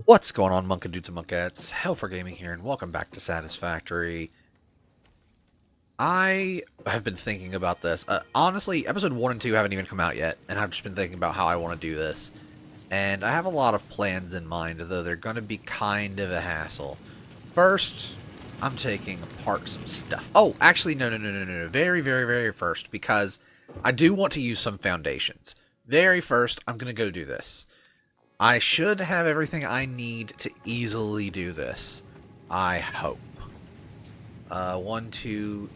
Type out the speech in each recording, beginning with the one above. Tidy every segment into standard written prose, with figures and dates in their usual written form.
What's going on, Monka Dudes and Monkettes? Hell for Gaming here, and welcome back to Satisfactory. I have been thinking about this. Honestly, episode 1 and 2 haven't even come out yet, and I've just been thinking about how I want to do this. And I have a lot of plans in mind, though they're going to be kind of a hassle. First, I'm taking apart some stuff. Oh, actually, no. Very first, because I do want to use some foundations. Very first, I'm going to go do this. I should have everything I need to easily do this. I hope. 1, 2,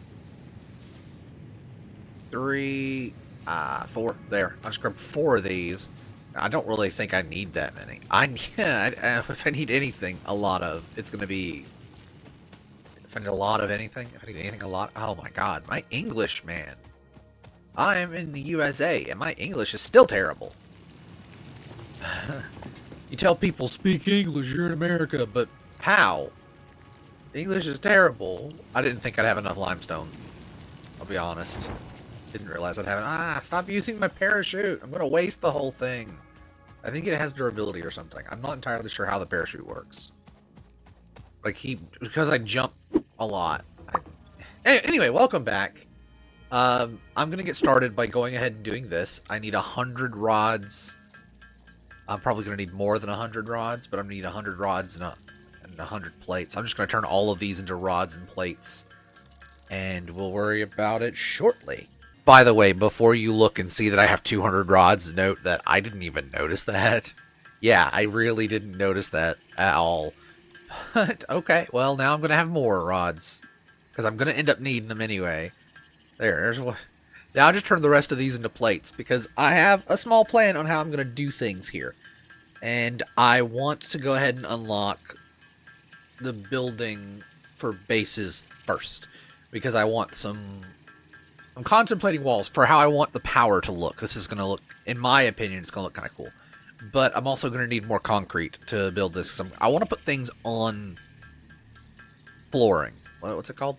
3, 4. There. I just grabbed 4 of these. I don't really think I need that many. If I need anything, a lot of, it's going to be... If I need a lot of anything, if I need anything a lot... Oh my god, my English, man. I am in the USA, and my English is still terrible. You tell people speak English, you're in America, but how? English is terrible. I didn't think I'd have enough limestone. I'll be honest. Didn't realize I'd have it. Stop using my parachute. I'm gonna waste the whole thing. I think it has durability or something. I'm not entirely sure how the parachute works. But because I jump a lot. Anyway, welcome back. I'm gonna get started by going ahead and doing this. I need 100 rods. I'm probably going to need more than 100 rods, but I'm going to need 100 rods and 100 plates. I'm just going to turn all of these into rods and plates, and we'll worry about it shortly. By the way, before you look and see that I have 200 rods, note that I didn't even notice that. Yeah, I really didn't notice that at all. But, okay, well, now I'm going to have more rods, because I'm going to end up needing them anyway. There's one. Now I'll just turn the rest of these into plates, because I have a small plan on how I'm going to do things here. And I want to go ahead and unlock the building for bases first, because I want some... I'm contemplating walls for how I want the power to look. This is going to look, in my opinion, it's going to look kind of cool. But I'm also going to need more concrete to build this, because I want to put things on flooring. What's it called?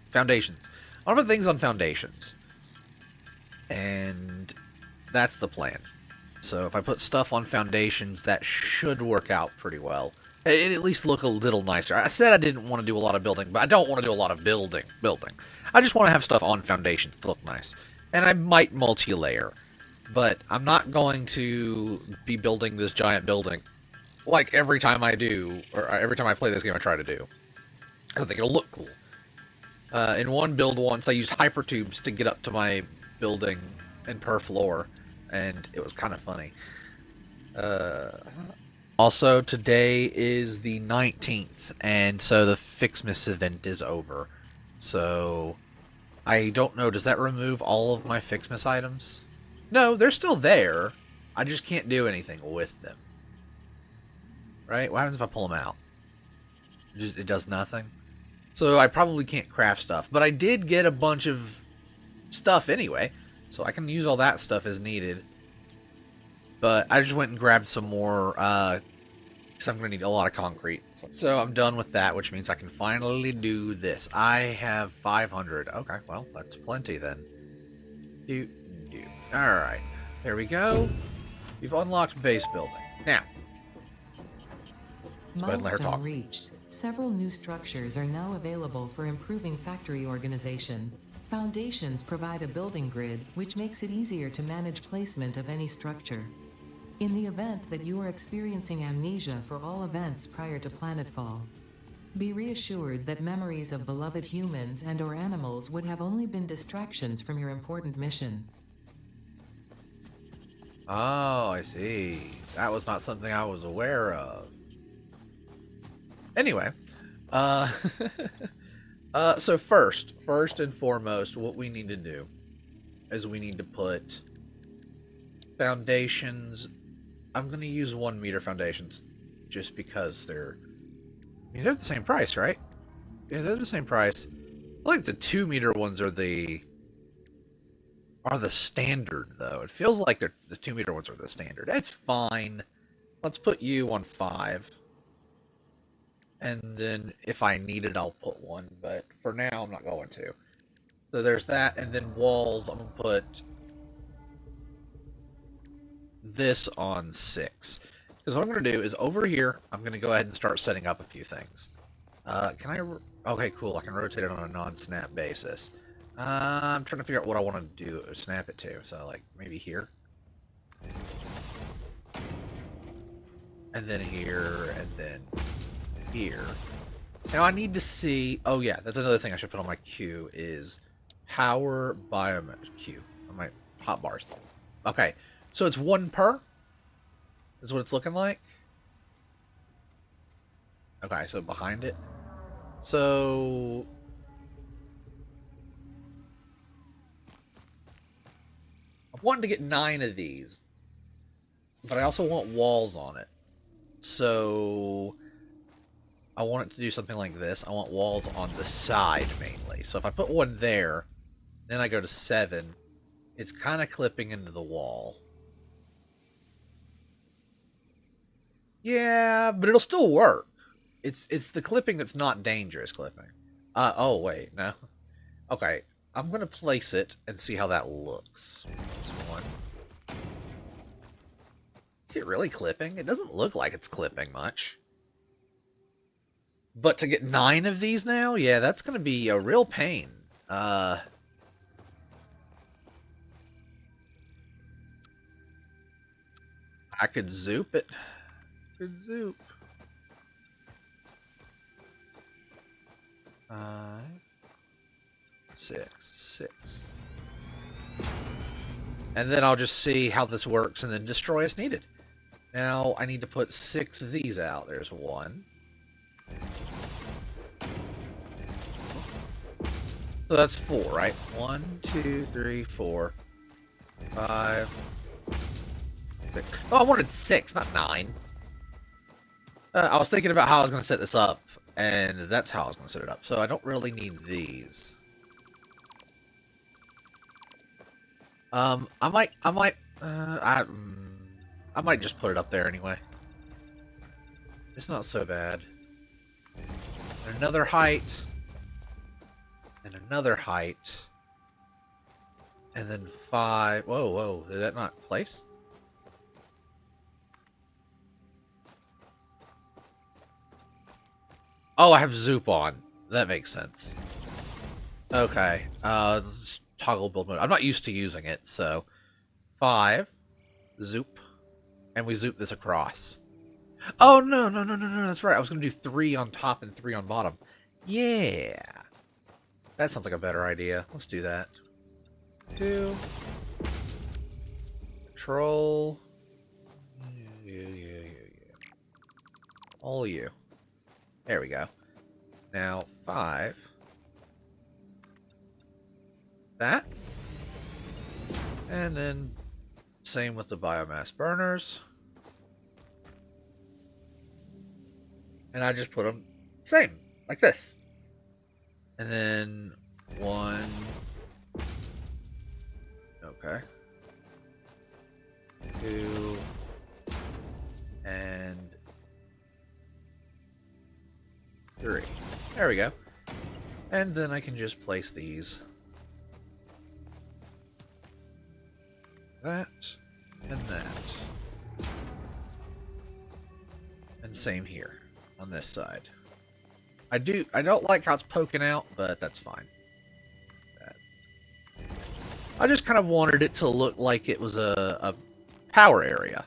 Foundations. I want to put things on foundations. And that's the plan. So if I put stuff on foundations, that should work out pretty well. It at least look a little nicer. I said I didn't want to do a lot of building, but I don't want to do a lot of building. I just want to have stuff on foundations to look nice. And I might multi-layer. But I'm not going to be building this giant building like every time I do, or every time I play this game I try to do. I think it'll look cool. In one build once, I used hypertubes to get up to my building and per floor, and it was kind of funny. Also, today is the 19th, and so the Fixmas event is over. So, I don't know, does that remove all of my Fixmas items? No, they're still there. I just can't do anything with them. Right? What happens if I pull them out? It does nothing? So I probably can't craft stuff, but I did get a bunch of stuff anyway, so I can use all that stuff as needed. But I just went and grabbed some more, because I'm going to need a lot of concrete. So I'm done with that, which means I can finally do this. I have 500. Okay, well, that's plenty then. Alright, there we go. We've unlocked base building. Now, let's go ahead and let her talk. Milestone reached. Several new structures are now available for improving factory organization. Foundations provide a building grid, which makes it easier to manage placement of any structure. In the event that you are experiencing amnesia for all events prior to planetfall, be reassured that memories of beloved humans and/or animals would have only been distractions from your important mission. Oh, I see. That was not something I was aware of. Anyway, so first and foremost, what we need to do is we need to put foundations. I'm going to use 1 meter foundations just because they're the same price, right? Yeah, they're the same price. I think the 2 meter ones are the standard, though. It feels like the 2 meter ones are the standard. That's fine. Let's put you on 5. And then if I need it, I'll put 1. But for now, I'm not going to. So there's that. And then walls, I'm going to put this on 6. Because what I'm going to do is over here, I'm going to go ahead and start setting up a few things. Can I... Okay, cool. I can rotate it on a non-snap basis. I'm trying to figure out what I want to do, snap it to. So, like, maybe here. And then here, and then here. Now, I need to see... Oh, yeah, that's another thing I should put on my queue is power biomass queue on my hotbars. Okay, so it's 1 per? Is what it's looking like? Okay, so behind it. So... I wanted to get 9 of these. But I also want walls on it. So... I want it to do something like this. I want walls on the side, mainly. So if I put 1 there, then I go to 7, it's kind of clipping into the wall. Yeah, but it'll still work. It's the clipping that's not dangerous clipping. Oh, wait, no. Okay, I'm going to place it and see how that looks. This one. Is it really clipping? It doesn't look like it's clipping much. But to get 9 of these now, yeah, that's going to be a real pain. I could zoop it. Could zoop. 5, 6, 6. And then I'll just see how this works and then destroy as needed. Now I need to put 6 of these out. There's 1. So that's 4, right? 1, 2, 3, 4, 5, 6. Oh, I wanted 6, not 9. I was thinking about how I was going to set this up, and that's how I was going to set it up. So I don't really need these. I might just put it up there anyway. It's not so bad. And another height. And another height. And then 5. Whoa, whoa. Did that not place? Oh, I have Zoop on. That makes sense. Okay. Let's toggle build mode. I'm not used to using it, so 5. Zoop. And we zoop this across. Oh, no, no, no, no, no. That's right. I was going to do 3 on top and 3 on bottom. Yeah. That sounds like a better idea. Let's do that. 2. Control. Yeah. All you. There we go. Now, 5. That. And then, same with the biomass burners. And I just put them same, like this. And then 1. Okay. 2. And 3. There we go. And then I can just place these. That. And that. And same here on this side. I don't like how it's poking out, but that's fine. I just kind of wanted it to look like it was a power area.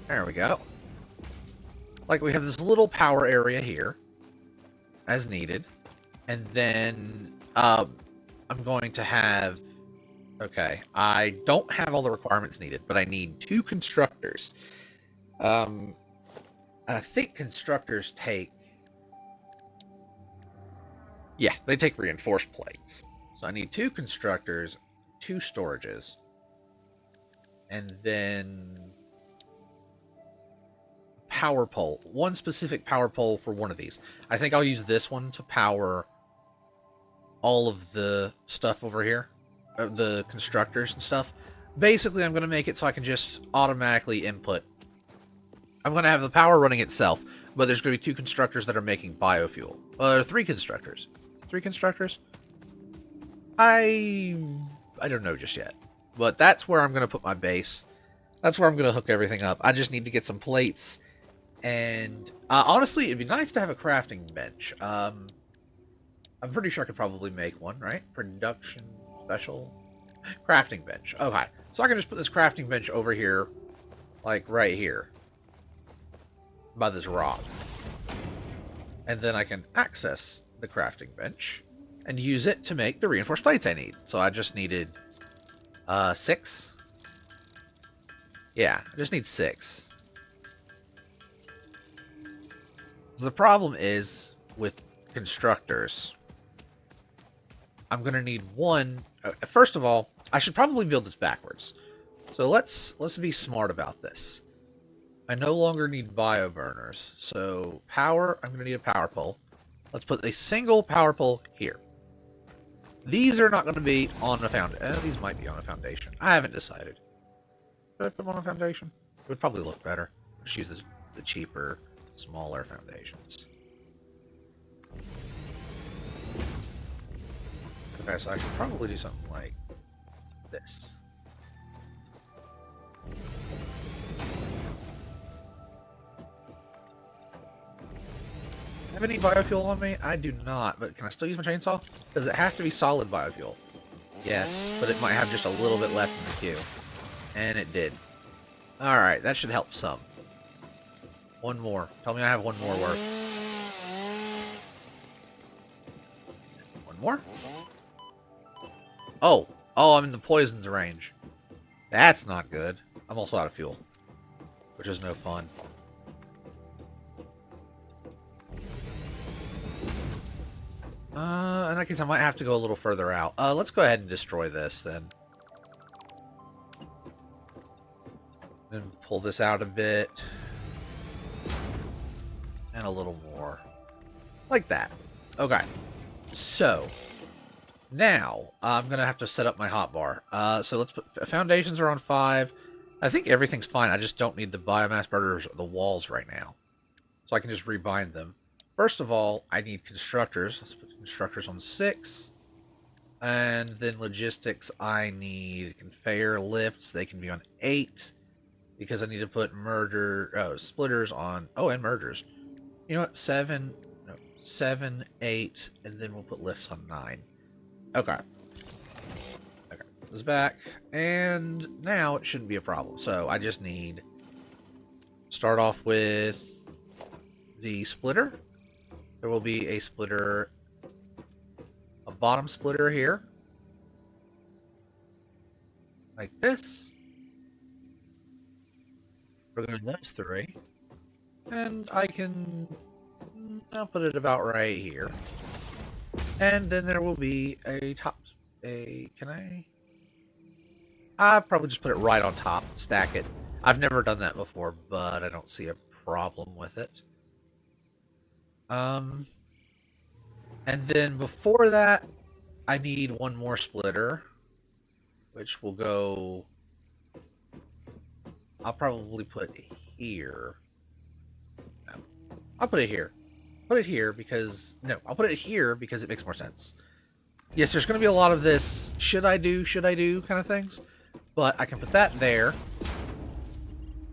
There we go. Like we have this little power area here, as needed. And then I'm going to have... Okay, I don't have all the requirements needed, but I need 2 constructors. And I think constructors take... Yeah, they take reinforced plates. So I need 2 constructors, 2 storages, and then power pole. 1 specific power pole for one of these. I think I'll use this one to power all of the stuff over here. The constructors and stuff. Basically, I'm going to make it so I can just automatically input. I'm going to have the power running itself, but there's going to be 2 constructors that are making biofuel. 3 constructors. 3 constructors? I don't know just yet. but that's where I'm going to put my base. That's where I'm going to hook everything up. I just need to get some plates. And honestly, it'd be nice to have a crafting bench. I'm pretty sure I could probably make one, right? Production special crafting bench. Okay, so I can just put this crafting bench over here, like right here, by this rock. And then I can access the crafting bench and use it to make the reinforced plates I need. So I just needed 6. Yeah, I just need 6. So the problem is with constructors, I'm gonna need one. First of all, I should probably build this backwards. So let's be smart about this. I no longer need bio burners. So power, I'm gonna need a power pole. Let's put a single power pole here. These are not going to be on a foundation. These might be on a foundation. I haven't decided. Should I put them on a foundation? It would probably look better. Just use the cheaper, smaller foundations. Okay, so I could probably do something like this. Have any biofuel on me? I do not, but can I still use my chainsaw? Does it have to be solid biofuel? Yes, but it might have just a little bit left in the queue. And it did. Alright, that should help some. One more. Tell me I have one more worth. One more? Oh, I'm in the poisons range. That's not good. I'm also out of fuel, which is no fun. In that case, I might have to go a little further out. Let's go ahead and destroy this, then. And pull this out a bit. And a little more. Like that. Okay. So, now, I'm going to have to set up my hotbar. So let's put... Foundations are on 5. I think everything's fine. I just don't need the biomass burners or the walls right now. So I can just rebind them. First of all, I need constructors. Let's put constructors on 6. And then logistics, I need conveyor lifts. They can be on 8. Because I need to put splitters on... Oh, and mergers. You know what? 7, 8, and then we'll put lifts on 9. Okay. Okay. This is back. And now it shouldn't be a problem. So I just need... Start off with the splitter. There will be a splitter, a bottom splitter here, like this. We're going to those 3, and I'll put it about right here. And then there will be a I'll probably just put it right on top, stack it. I've never done that before, but I don't see a problem with it. And then before that, I need one more splitter, which will go... I'll probably put here. No, I'll put it here. Put it here because... No, I'll put it here because it makes more sense. Yes, there's going to be a lot of this should I do kind of things. But I can put that there.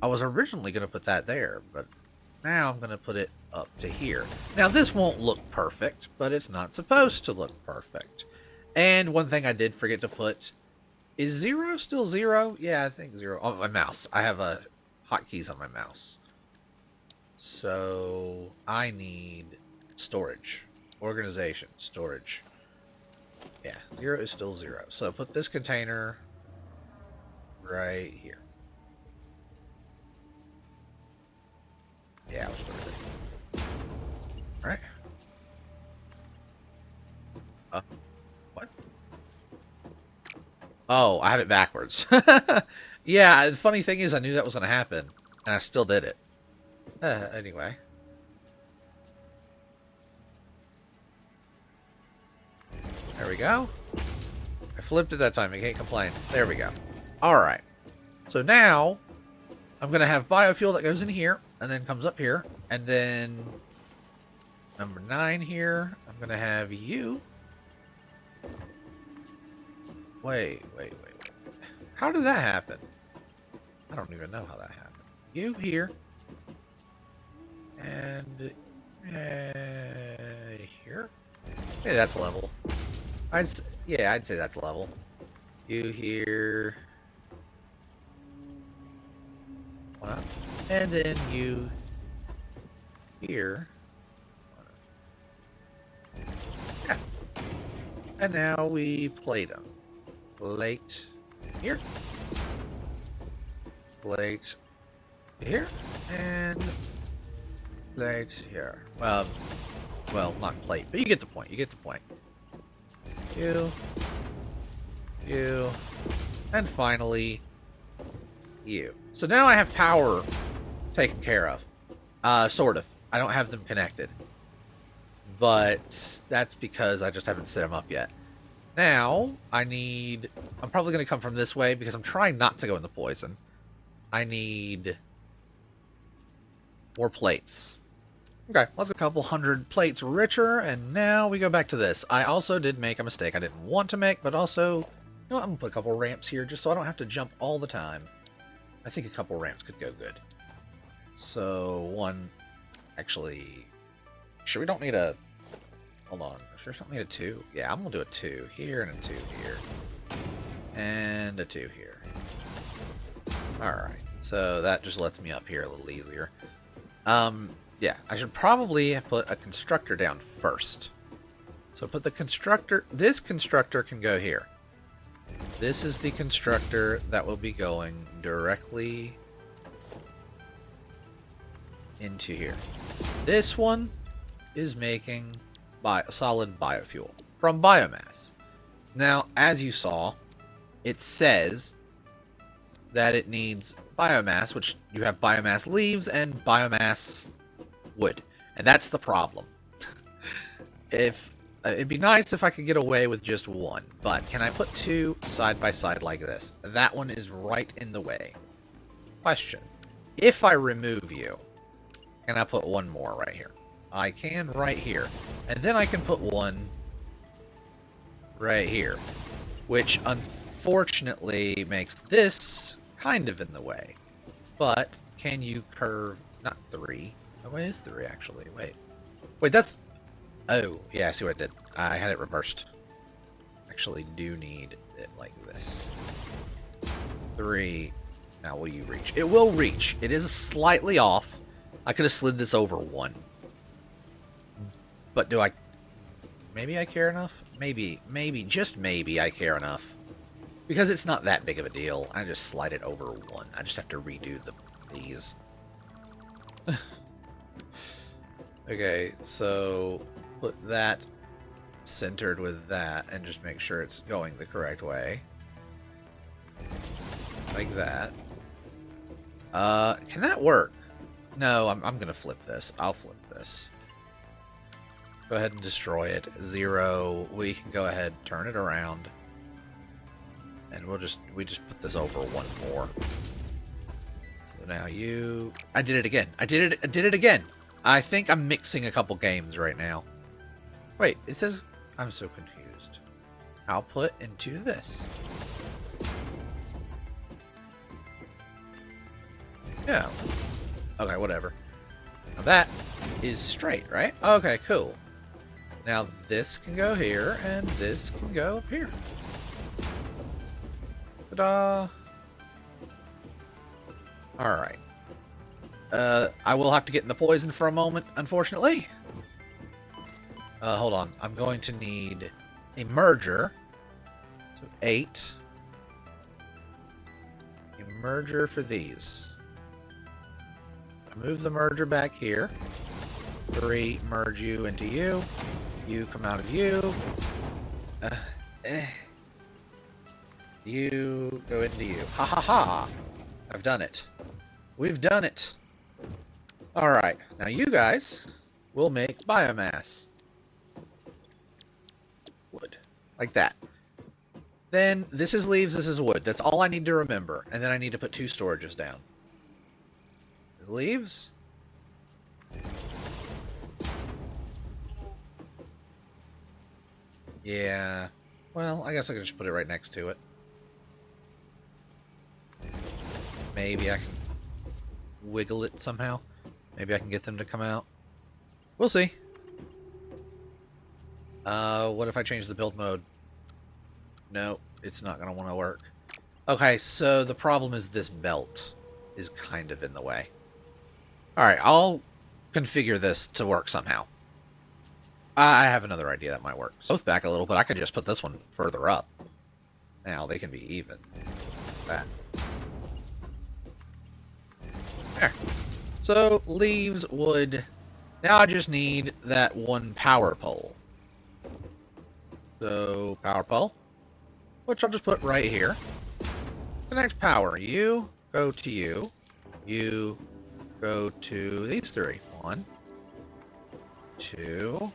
I was originally going to put that there, but now I'm going to put it up to here. Now, this won't look perfect, but it's not supposed to look perfect. And one thing I did forget to put... Is 0 still 0? Yeah, I think 0. On my mouse. I have hotkeys on my mouse. So, I need storage. Organization. Storage. Yeah, 0 is still 0. So, put this container right here. Yeah, I'll just put it there. Alright. What? Oh, I have it backwards. Yeah, the funny thing is I knew that was going to happen, and I still did it. Anyway. There we go. I flipped it that time. I can't complain. There we go. Alright. So now, I'm going to have biofuel that goes in here, and then comes up here, and then number 9 here. I'm going to have you. Wait. How did that happen? I don't even know how that happened. You here. And here? Hey, that's level. Yeah, I'd say that's level. You here. One up. And then you here. Yeah. And now we plate them. Plate here. Plate here. And plate here. Well, not plate, but you get the point. You get the point. You, and finally, you. So now I have power taken care of. Sort of. I don't have them connected. But that's because I just haven't set them up yet. Now, I'm probably going to come from this way because I'm trying not to go in the poison. I need more plates. Okay, let's go a couple hundred plates richer, and now we go back to this. I also did make a mistake I didn't want to make, but also, you know what, I'm going to put a couple ramps here just so I don't have to jump all the time. I think a couple ramps could go good. So, one, actually, sure we don't need a, hold on, sure we don't need a 2? Yeah, I'm going to do a 2 here and a 2 here. And a 2 here. Alright, so that just lets me up here a little easier. Yeah, I should probably have put a constructor down first. So put the constructor, this constructor can go here. This is the constructor that will be going directly into here. This one is making solid biofuel from biomass. Now, as you saw, it says that it needs biomass, which you have biomass leaves and biomass wood, and that's the problem. If it'd be nice if I could get away with just one, but can I put 2 side by side like this? That one is right in the way. Question: if I remove you, can I put 1 more right here? I can right here, and then I can put 1 right here, which unfortunately makes this kind of in the way. But can you curve? Not 3. Oh, it is 3, actually. Wait, that's... Oh, yeah, I see what I did. I had it reversed. Actually do need it like this. 3. Now, will you reach? It will reach. It is slightly off. I could have slid this over 1. But do I... Maybe I care enough? Maybe, just maybe I care enough. Because it's not that big of a deal. I just slide it over 1. I just have to redo these. Okay, so put that centered with that and just make sure it's going the correct way. Like that. Can that work? No, I'm gonna flip this. I'll flip this. Go ahead and destroy it. 0. We can go ahead, turn it around. And we just put this over 1 more. So now you... I did it again. I did it again. I think I'm mixing a couple games right now. Wait, it says... I'm so confused. Output into this. Yeah. Okay, whatever. Now that is straight, right? Okay, cool. Now this can go here, and this can go up here. Ta-da! Alright. I will have to get in the poison for a moment, unfortunately. Hold on. I'm going to need a merger. So 8. A merger for these. I move the merger back here. 3, merge you into you. You come out of you. You go into you. Ha ha ha! I've done it. We've done it. Alright, now you guys will make biomass. Wood. Like that. Then, this is leaves, this is wood. That's all I need to remember. And then I need to put 2 storages down. Leaves. Yeah. Well, I guess I can just put it right next to it. maybe I can wiggle it somehow. Maybe I can get them to come out. We'll see. What if I change the build mode? No, it's not going to want to work. Okay, so the problem is this belt is kind of in the way. Alright, I'll configure this to work somehow. I have another idea that might work. Both back a little, but I could just put this one further up. Now they can be even. That. There. So, leaves, wood. Now I just need that one power pole. So, power pole. Which I'll just put right here. Connect power. You go to you. You go to these three. 1, 2,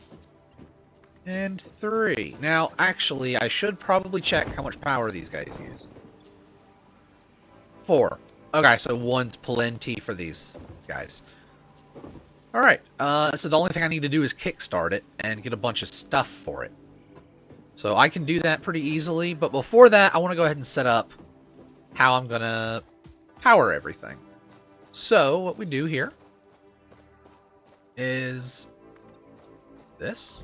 and 3. Now, actually, I should probably check how much power these guys use. 4. Okay, so 1's plenty for these guys. Alright, so the only thing I need to do is kickstart it and get a bunch of stuff for it. So I can do that pretty easily, but before that, I want to go ahead and set up how I'm going to power everything. So, what we do here is this.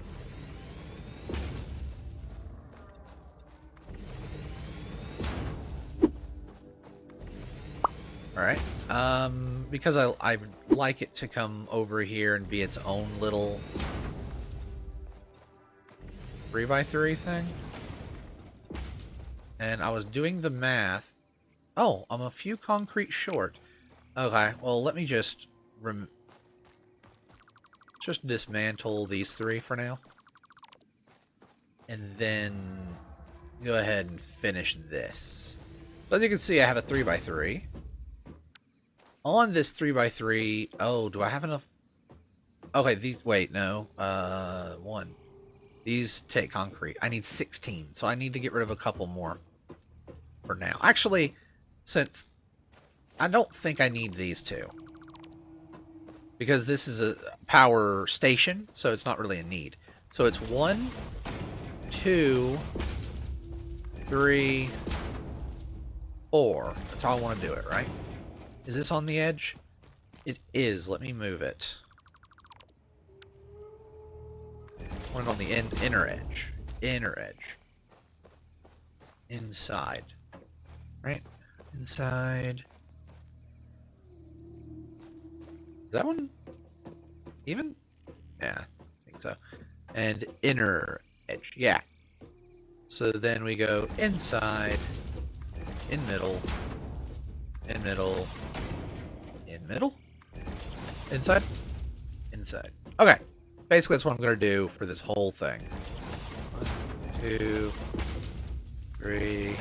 Alright, because I like it to come over here and be its own little 3x3 thing. And I was doing the math. Oh, I'm a few concrete short. Okay, well, let me just dismantle these 3 for now. And then go ahead and finish this. So as you can see, I have a 3x3. On this 3x3, oh, do I have enough? Okay, these, wait, no. 1. These take concrete. I need 16, so I need to get rid of a couple more for now. Actually, since I don't think I need these 2. Because this is a power station, so it's not really a need. So it's 1, 2, 3, 4. That's how I want to do it, right? Is this on the edge? It is. Let me move it. I want it on the inner edge. Inner edge. Inside. Right? Inside. Is that one even? Yeah, I think so. And inner edge. Yeah. So then we go inside, in middle, in middle, in middle, inside, inside. Okay. Basically, that's what I'm going to do for this whole thing. 1, 2, 3,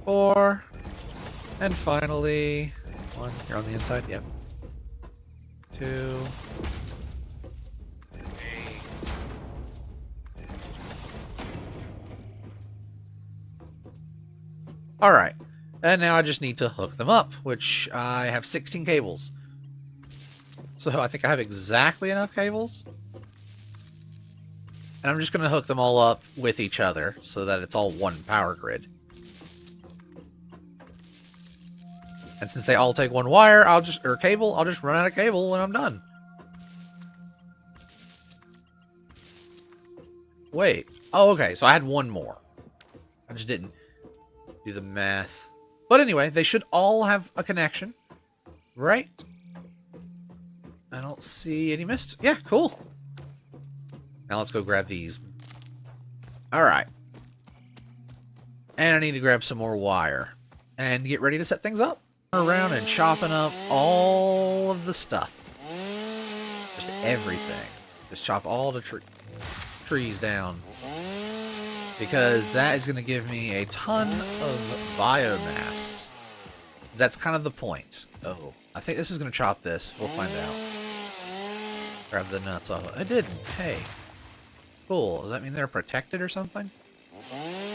4. And finally, 1. You're on the inside? Yep. 2, 3. Alright. And now I just need to hook them up, which I have 16 cables. So I think I have exactly enough cables. And I'm just going to hook them all up with each other so that it's all one power grid. And since they all take one wire, cable, I'll just run out of cable when I'm done. Wait. Oh, okay. So I had one more. I just didn't do the math. But anyway, they should all have a connection. Right? I don't see any missed. Yeah, cool. Now let's go grab these. Alright. And I need to grab some more wire. And get ready to set things up. Around and chopping up all of the stuff. Just everything. Just chop all the trees down. Because that is going to give me a ton of biomass. That's kind of the point. Oh, I think this is going to chop this. We'll find out. Grab the nuts off. I didn't. Hey. Cool. Does that mean they're protected or something?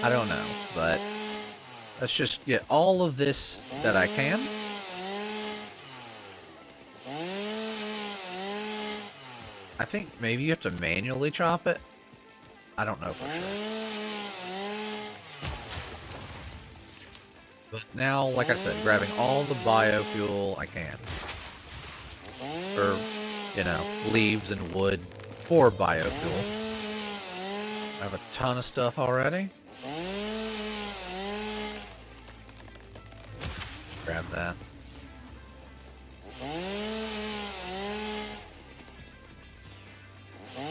I don't know, but let's just get all of this that I can. I think maybe you have to manually chop it. I don't know for sure. But now, like I said, grabbing all the biofuel I can. Or, you know, leaves and wood for biofuel. I have a ton of stuff already. Grab that.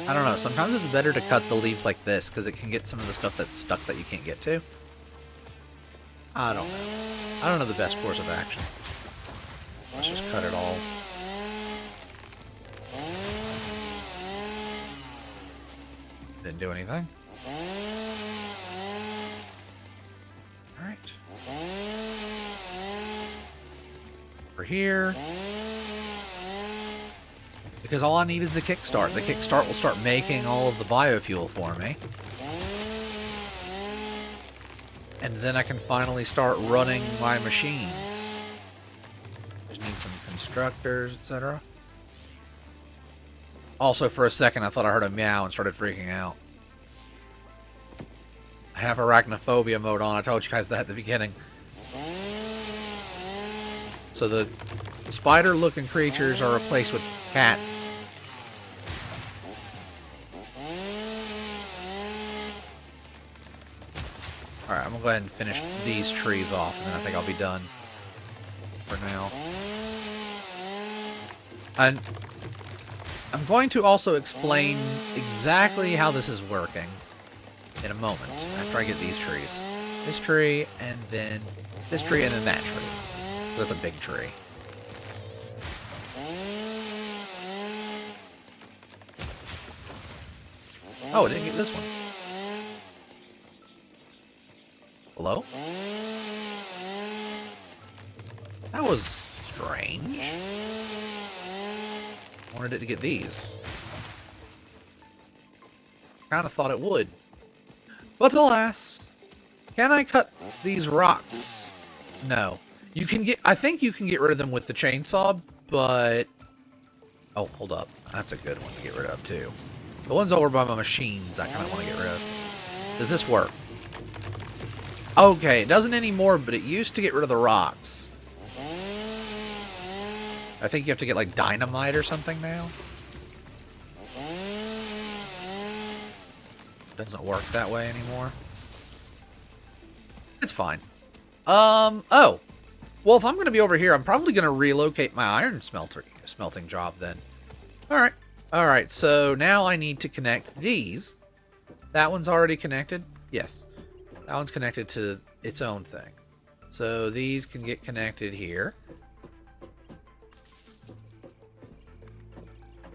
I don't know, sometimes it's better to cut the leaves like this, because it can get some of the stuff that's stuck that you can't get to. I don't know. I don't know the best course of action. Let's just cut it all. Didn't do anything. Alright. Over here. Because all I need is the kickstart. The kickstart will start making all of the biofuel for me. And then I can finally start running my machines. Just need some constructors, etc. Also, for a second, I thought I heard a meow and started freaking out. I have arachnophobia mode on. I told you guys that at the beginning. So the spider-looking creatures are replaced with cats. Alright, I'm gonna go ahead and finish these trees off, and then I think I'll be done for now. And I'm going to also explain exactly how this is working in a moment, after I get these trees. This tree, and then this tree, and then that tree. So that's a big tree. Oh, I didn't get this one. Hello? That was strange. Wanted it to get these. Kind of thought it would. But alas, can I cut these rocks? No. You can get, I think you can get rid of them with the chainsaw, but... Oh, hold up. That's a good one to get rid of, too. The ones over by my machines, I kind of want to get rid of. Does this work? Okay, it doesn't anymore, but it used to get rid of the rocks. I think you have to get, like, dynamite or something now. Doesn't work that way anymore. It's fine. Oh. Well, if I'm going to be over here, I'm probably going to relocate my iron smelting job then. Alright. Alright, so now I need to connect these. That one's already connected? Yes. That one's connected to its own thing. So these can get connected here.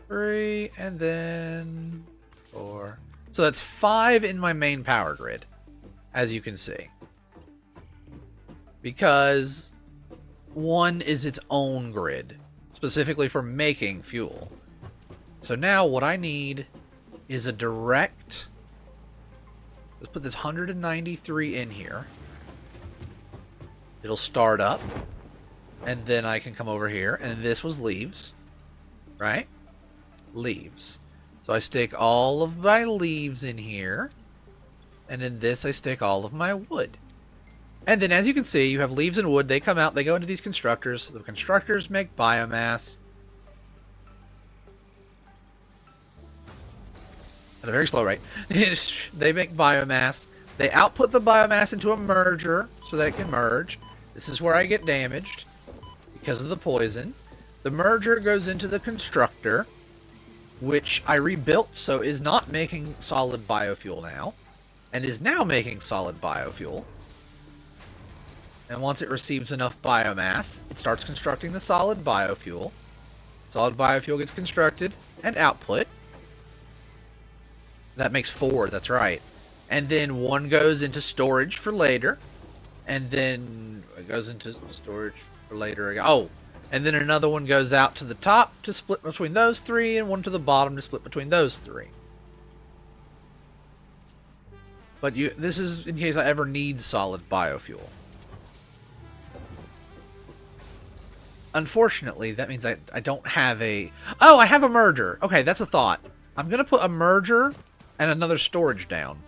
3, and then 4. So that's 5 in my main power grid, as you can see. Because 1 is its own grid, specifically for making fuel. So now what I need is a direct... Let's put this 193 in here. It'll start up. And then I can come over here. And this was leaves. Right? Leaves. So I stick all of my leaves in here. And in this I stick all of my wood. And then as you can see, you have leaves and wood. They come out. They go into these constructors. The constructors make biomass. At a very slow rate. They make biomass. They output the biomass into a merger so that it can merge. This is where I get damaged because of the poison. The merger goes into the constructor, which I rebuilt, so is not making solid biofuel now, and is now making solid biofuel. And once it receives enough biomass, it starts constructing the solid biofuel. Solid biofuel gets constructed and output. That makes 4, that's right. And then 1 goes into storage for later. And then it goes into storage for later again. Oh, and then another one goes out to the top to split between those 3, and 1 to the bottom to split between those 3. But this is in case I ever need solid biofuel. Unfortunately, that means I don't have a... Oh, I have a merger. Okay, that's a thought. I'm going to put a merger and another storage down.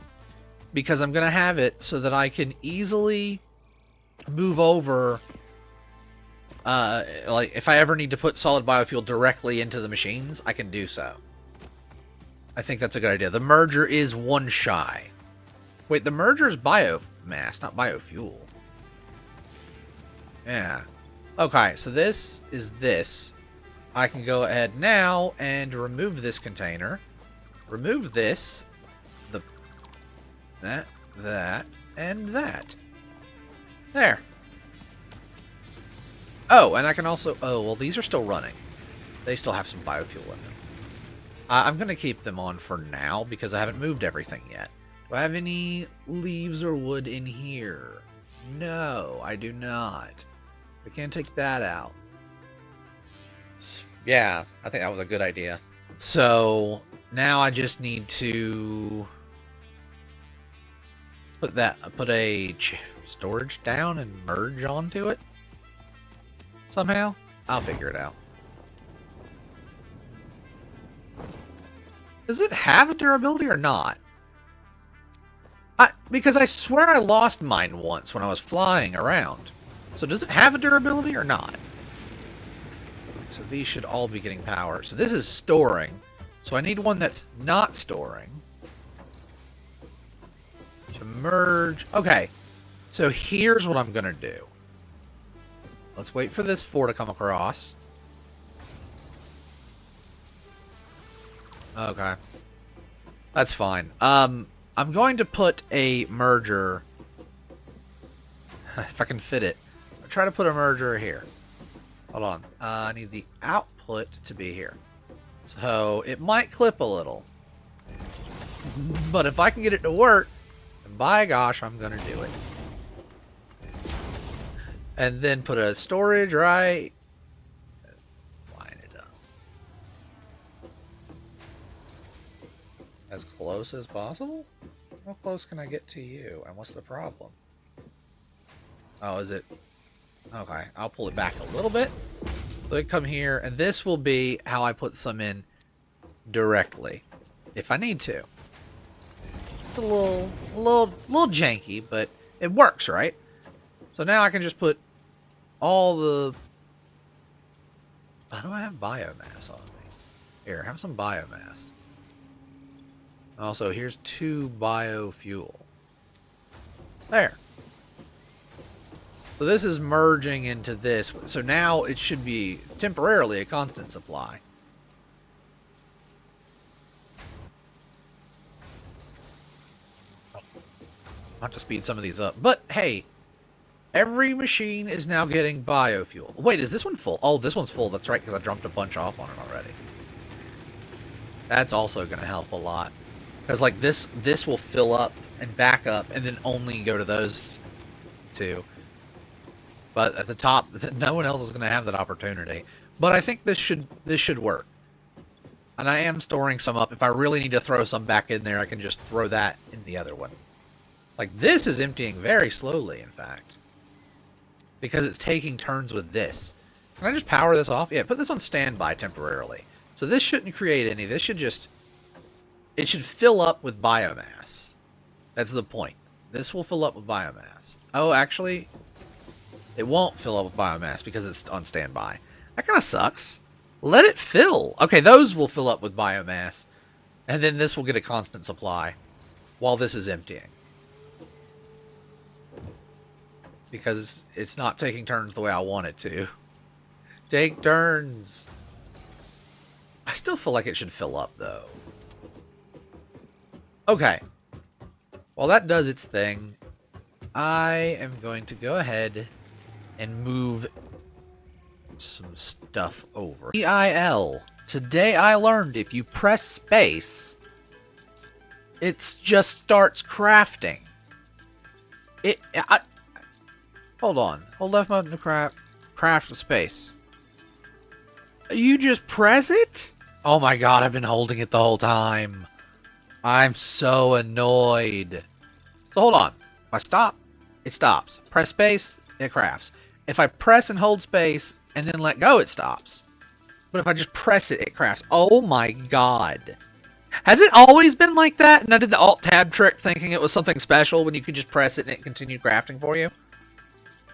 Because I'm going to have it so that I can easily move over, like if I ever need to put solid biofuel directly into the machines, I can do so. I think that's a good idea. The merger is one shy. Wait, the merger is biomass, not biofuel. Yeah. Okay, so this is this. I can go ahead now and remove this container. Remove this. That, and that. There. Oh, and I can also... Oh, well, these are still running. They still have some biofuel in them. I'm going to keep them on for now because I haven't moved everything yet. Do I have any leaves or wood in here? No, I do not. I can't take that out. Yeah, I think that was a good idea. So now I just need to put a storage down and merge onto it somehow. I'll figure it out. Does it have a durability or not? Because I swear I lost mine once when I was flying around. So does it have a durability or not? So these should all be getting power. So this is storing. So I need one that's not storing. To merge. Okay. So here's what I'm going to do. Let's wait for this 4 to come across. Okay. That's fine. I'm going to put a merger. If I can fit it. I'll try to put a merger here. Hold on. I need the output to be here. So it might clip a little. But if I can get it to work, by gosh, I'm going to do it. And then put a storage right. Line it up. As close as possible? How close can I get to you? And what's the problem? Oh, is it? Okay, I'll pull it back a little bit. Let it come here, and this will be how I put some in directly, if I need to. It's a little janky, but it works, right? So now I can just put all the... How do I have biomass on me? Here, have some biomass. Also, here's 2 biofuel. There. So this is merging into this. So now it should be temporarily a constant supply. I'll have to speed some of these up. But hey, every machine is now getting biofuel. Wait, is this one full? Oh, this one's full. That's right, because I dumped a bunch off on it already. That's also going to help a lot. Because like this will fill up and back up and then only go to those 2. But at the top, no one else is going to have that opportunity. But I think this should work. And I am storing some up. If I really need to throw some back in there, I can just throw that in the other one. Like, this is emptying very slowly, in fact. Because it's taking turns with this. Can I just power this off? Yeah, put this on standby temporarily. So this shouldn't create any. This should just... It should fill up with biomass. That's the point. This will fill up with biomass. Oh, actually... It won't fill up with biomass because it's on standby. That kind of sucks. Let it fill. Okay, those will fill up with biomass. And then this will get a constant supply while this is emptying. Because it's not taking turns the way I want it to. Take turns. I still feel like it should fill up, though. Okay. While that does its thing, I am going to go ahead and move some stuff over. EIL. Today I learned if you press space, it just starts crafting. Hold on. Hold left button to craft with space. You just press it? Oh my god, I've been holding it the whole time. I'm so annoyed. So hold on. If I stop, it stops. Press space, it crafts. If I press and hold space and then let go, it stops. But if I just press it, it crafts. Oh my god. Has it always been like that? And I did the Alt-Tab trick thinking it was something special when you could just press it and it continued crafting for you?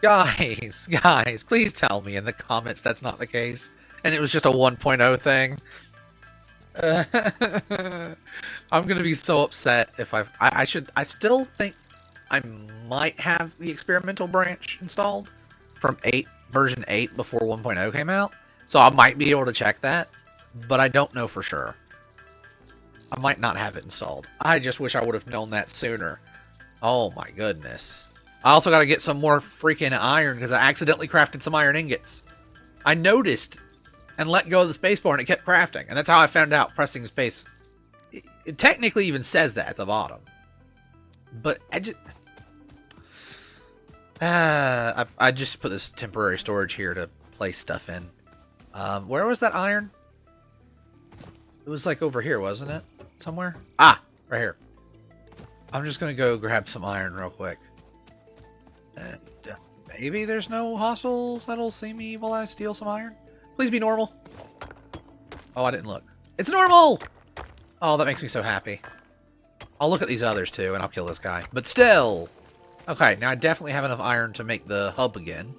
Guys, please tell me in the comments that's not the case. And it was just a 1.0 thing. I'm gonna be so upset if I still think I might have the experimental branch installed from version 8 before 1.0 came out. So I might be able to check that, but I don't know for sure. I might not have it installed. I just wish I would have known that sooner. Oh my goodness. I also got to get some more freaking iron because I accidentally crafted some iron ingots. I noticed and let go of the spacebar and it kept crafting. And that's how I found out pressing space. It technically even says that at the bottom. But I just... I just put this temporary storage here to place stuff in. Where was that iron? It was like over here, wasn't it? Somewhere? Ah, right here. I'm just going to go grab some iron real quick. And maybe there's no hostiles that'll see me while I steal some iron? Please be normal. Oh, I didn't look. It's normal! Oh, that makes me so happy. I'll look at these others too, and I'll kill this guy. But still! Okay, now I definitely have enough iron to make the hub again.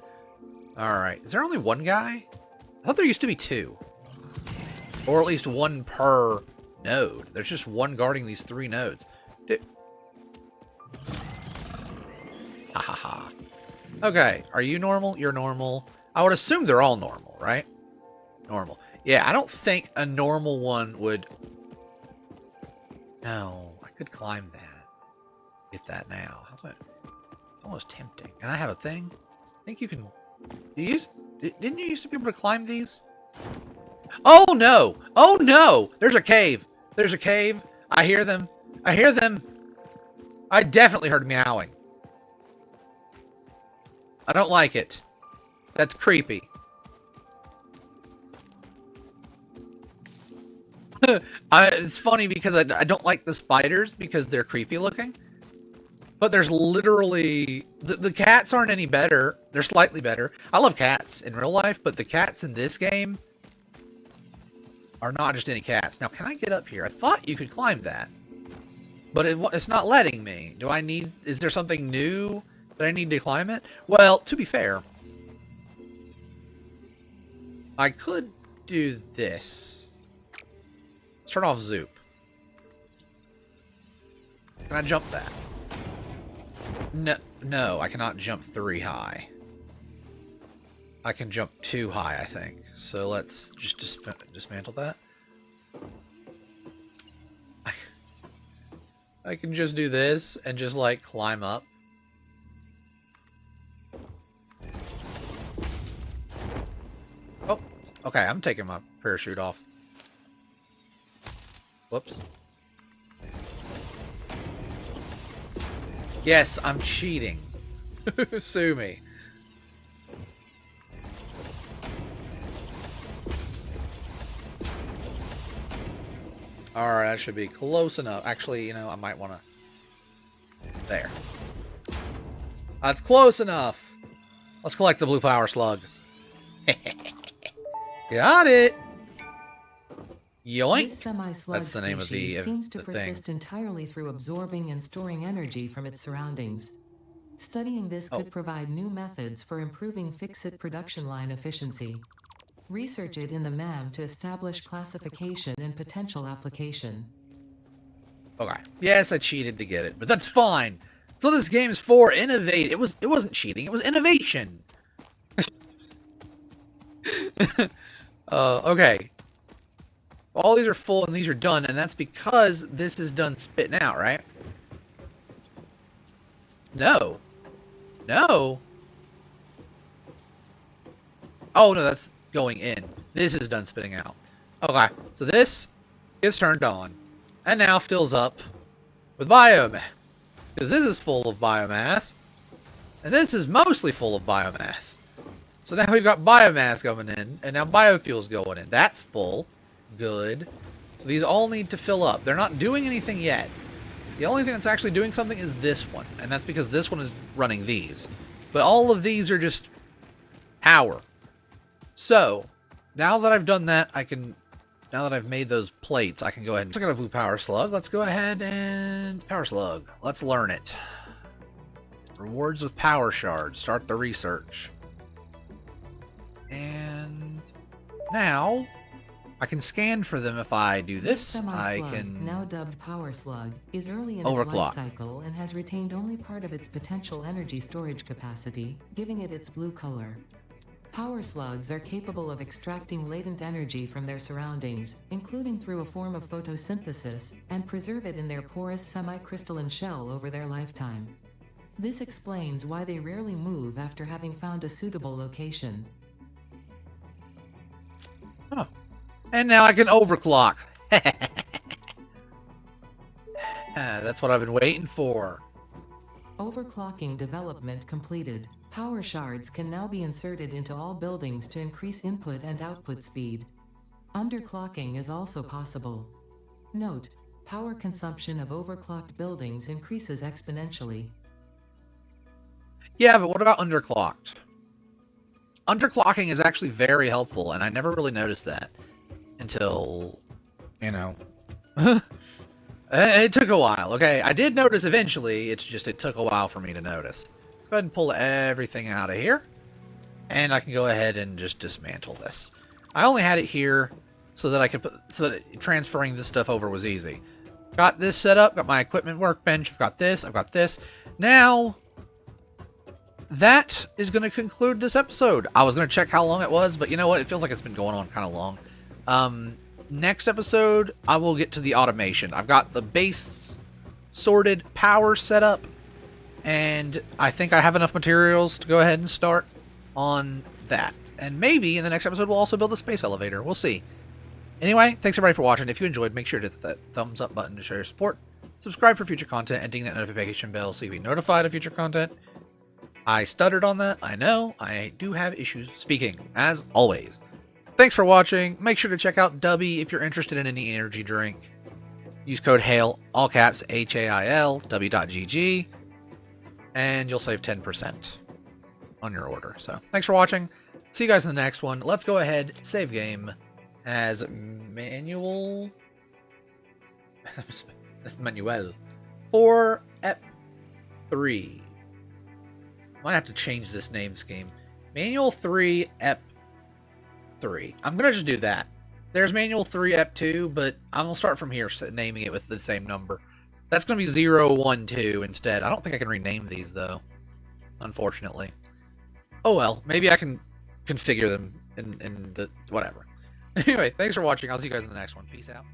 Alright, is there only one guy? I thought there used to be two. Or at least one per node. There's just one guarding these 3 nodes. Ha ha ha. Okay, are you normal? You're normal. I would assume they're all normal, right? Normal. Yeah, I don't think a normal one would... No, I could climb that. Get that now. How's my... It's almost tempting. Can I have a thing? I think you can... Didn't you used to be able to climb these? Oh no! Oh no! There's a cave! There's a cave. I hear them. I hear them. I definitely heard meowing. I don't like it. That's creepy. It's funny because I don't like the spiders because they're creepy looking. But there's literally... The cats aren't any better. They're slightly better. I love cats in real life, but the cats in this game are not just any cats. Now, can I get up here? I thought you could climb that. But it's not letting me. Do I need... Is there something new that I need to climb it? Well, to be fair, I could do this. Let's turn off Zoop. Can I jump that? No, I cannot jump 3 high. I can jump 2 high, I think. So let's just dismantle that. I can just do this and just like climb up. Oh, okay, I'm taking my parachute off. Whoops. Yes, I'm cheating. Sue me. Alright, that should be close enough. Actually, you know, I might want to... There. That's close enough. Let's collect the blue power slug. Got it. Yoink. This semi-slug That's the name of the seems to the persist thing. entirely through absorbing and storing energy from its surroundings. Studying this could provide new methods for improving fix-it production line efficiency. Research it in the MAM to establish classification and potential application. Okay. Yes, I cheated to get it, but that's fine. So this game's for innovate. It wasn't cheating. It was innovation. Okay. All these are full and these are done, and that's because this is done spitting out, right? No. No. Oh, no, that's going in. This is done spitting out. Okay, so this is turned on and now fills up with biomass. Because this is full of biomass, and this is mostly full of biomass. So now we've got biomass going in, and now biofuel's going in. That's full. Good. So these all need to fill up. They're not doing anything yet. The only thing that's actually doing something is this one, and that's because this one is running these. But all of these are just power. So, now that I've done that, now that I've made those plates, I can go ahead and... So I got a blue power slug. Let's go ahead and... Power slug. Let's learn it. Rewards with power shards. Start the research. And now I can scan for them if I do this. I can now dubbed Power Slug, is early in its overclock. life cycle and has retained only part of its potential energy storage capacity, giving it its blue color. Power slugs are capable of extracting latent energy from their surroundings, including through a form of photosynthesis, and preserve it in their porous semi-crystalline shell over their lifetime. This explains why they rarely move after having found a suitable location. Oh. And now I can overclock. That's what I've been waiting for. Overclocking development completed. Power shards can now be inserted into all buildings to increase input and output speed. Underclocking is also possible. Note: power consumption of overclocked buildings increases exponentially. Yeah, but what about underclocked? Underclocking is actually very helpful, and I never really noticed that until, you know, it took a while. Okay, I did notice eventually. It's just it took a while for me to notice. Let's go ahead and pull everything out of here, and I can go ahead and just dismantle this. I only had it here so that I could so that transferring this stuff over was easy. Got this set up. Got my equipment workbench. I've got this. I've got this. Now, that is going to conclude this episode. I was going to check how long it was, but you know what? It feels like it's been going on kind of long. Next episode, I will get to the automation. I've got the base sorted power set up, and I think I have enough materials to go ahead and start on that. And maybe in the next episode, we'll also build a space elevator. We'll see. Anyway, thanks everybody for watching. If you enjoyed, make sure to hit that thumbs up button to show your support. Subscribe for future content and ding that notification bell so you can be notified of future content. I stuttered on that. I know. I do have issues speaking, as always. Thanks for watching. Make sure to check out Dubby if you're interested in any energy drink. Use code HAIL, all caps, HAIL, W.GG, and you'll save 10% on your order. So, thanks for watching. See you guys in the next one. Let's go ahead, save game as Manuel. That's Manuel. 4 Ep 3. Might have to change this name scheme. Manual 3 Ep 3. I'm going to just do that. There's Manual 3 Ep 2, but I'm going to start from here, naming it with the same number. That's going to be 0, 1, 2 instead. I don't think I can rename these, though. Unfortunately. Oh well, maybe I can configure them in the whatever. Anyway, thanks for watching. I'll see you guys in the next one. Peace out.